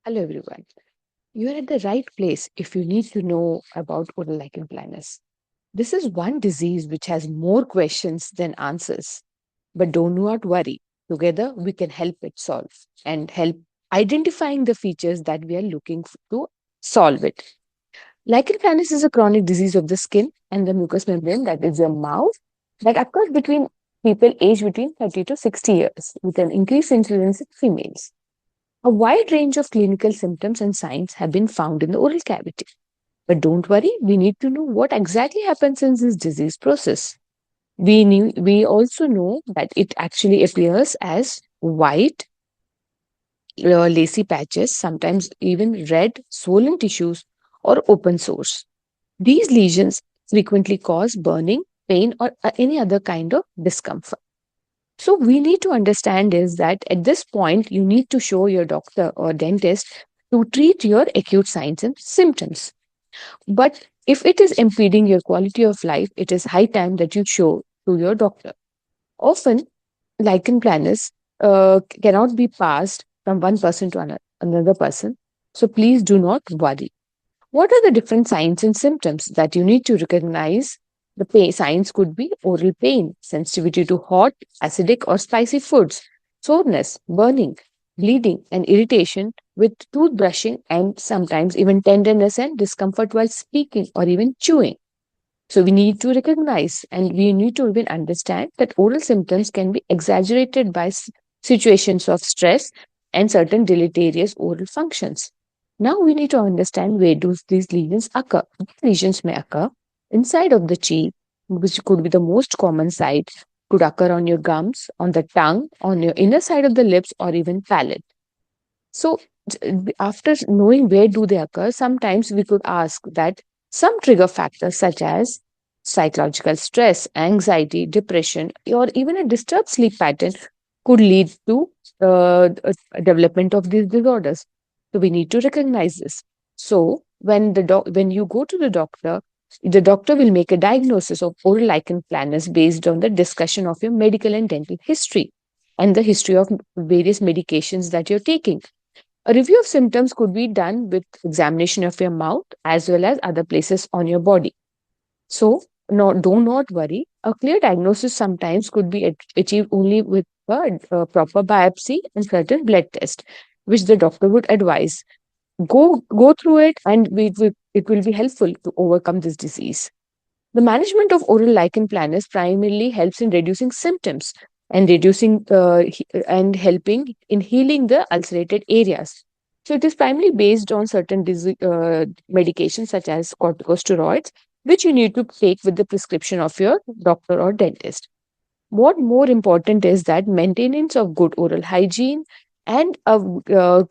Hello, everyone. You're at the right place if you need to know about oral lichen planus. This is one disease which has more questions than answers. But do not worry. Together, we can help it solve and help identifying the features that we are looking to solve it. Lichen planus is a chronic disease of the skin and the mucous membrane, that is the mouth, that occurs between people aged between 30 to 60 years with an increased incidence in females. A wide range of clinical symptoms and signs have been found in the oral cavity. But don't worry, we need to know what exactly happens in this disease process. We also know that it actually appears as white, lacy patches, sometimes even red, swollen tissues, or open sores. These lesions frequently cause burning, pain, or any other kind of discomfort. So we need to understand is that at this point, you need to show your doctor or dentist to treat your acute signs and symptoms. But if it is impeding your quality of life, it is high time that you show to your doctor. Often, lichen planus cannot be passed from one person to another person. So please do not worry. What are the different signs and symptoms that you need to recognize? The pain signs could be oral pain, sensitivity to hot, acidic, or spicy foods, soreness, burning, bleeding, and irritation with toothbrushing, and sometimes even tenderness and discomfort while speaking or even chewing. So we need to recognize and we need to even understand that oral symptoms can be exaggerated by situations of stress and certain deleterious oral functions. Now we need to understand where do these lesions occur. These lesions may occur inside of the cheek, which could be the most common site, could occur on your gums, on the tongue, on your inner side of the lips, or even palate. So after knowing where do they occur, sometimes we could ask that some trigger factors such as psychological stress, anxiety, depression, or even a disturbed sleep pattern could lead to a development of these disorders. So we need to recognize this. So when you go to the doctor will make a diagnosis of oral lichen planus based on the discussion of your medical and dental history and the history of various medications that you're taking. A review of symptoms could be done with examination of your mouth as well as other places on your body. So, no, do not worry. A clear diagnosis sometimes could be achieved only with a proper biopsy and certain blood test, which the doctor would advise. Go through it, and it will be helpful to overcome this disease. The management of oral lichen planus primarily helps in reducing symptoms and reducing and helping in healing the ulcerated areas. So it is primarily based on certain medications such as corticosteroids, which you need to take with the prescription of your doctor or dentist. What more important is that maintenance of good oral hygiene and a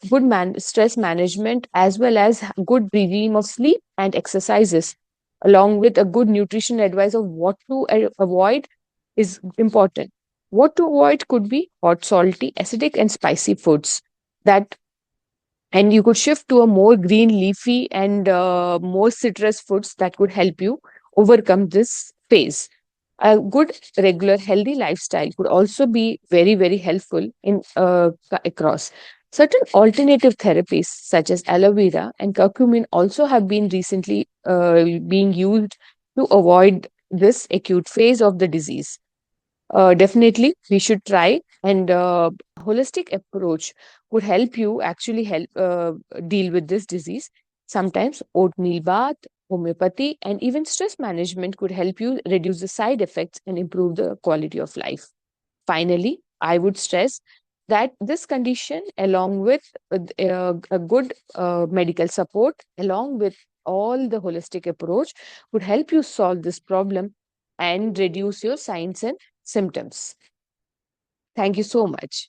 good stress management, as well as good regime of sleep and exercises, along with a good nutrition advice of what to avoid is important. What to avoid could be hot, salty, acidic, and spicy foods. That and you could shift to a more green, leafy, and more citrus foods that could help you overcome this phase. A good, regular, healthy lifestyle could also be very, very helpful in across. Certain alternative therapies such as aloe vera and curcumin also have been recently being used to avoid this acute phase of the disease. Definitely, we should try, and holistic approach would help you actually help deal with this disease. Sometimes oatmeal bath, homeopathy, and even stress management could help you reduce the side effects and improve the quality of life. Finally, I would stress that this condition, along with a good medical support, along with all the holistic approach, would help you solve this problem and reduce your signs and symptoms. Thank you so much.